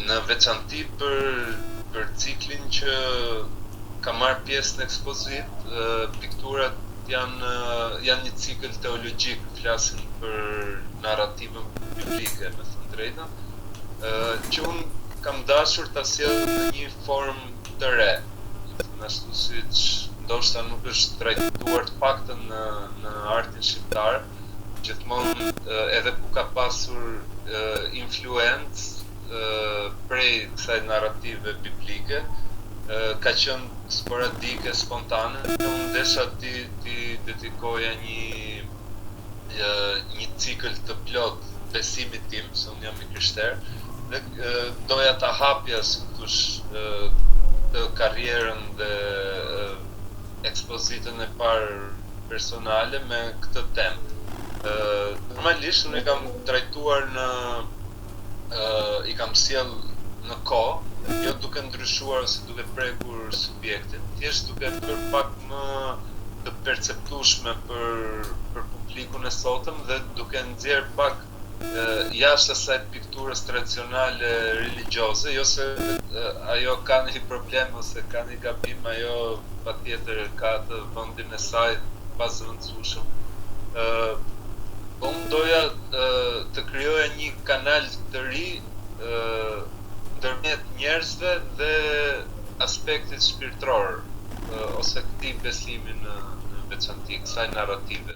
në veçanti për ciklin që ka marrë pjesë në ekspozit, pikturat janë një cikël teologjik, flasin për narrativën biblike, me thënë drejtën, që unë kam dashur ta sjell në një formë të re, ashtu siç ndoshta nuk është trajtuar të paktën në artin shqiptar, gjithmonë edhe ku ka pasur influencë prej kësaj narrative biblike, ka qenë sporadike, spontane. Unë desha ti dedikoja një cikël të plot besimit tim, se unë jam i krishter, dhe doja ta hapja si thosh të karrierën dhe ekspozitën e parë personale me këtë temë. Normalisht unë i kam trajtuar i kam sjell në kohë, jo duke ndryshuar ose duke prekur subjektin, thjesht duke bërë pak më të perceptueshme për publikun e sotëm dhe duke nxjerr pak jashtë asaj pikturës tradicionale religjioze, jo se ajo ka një problem ose ka një gabim, ajo patjetër ka të vendin e saj pazëvendësueshëm. Unë doja të krijoja një kanal të ri ndërmjet njerëzve dhe aspektit shpirtëror ose këtij besimi në veçanti, kësaj narrative.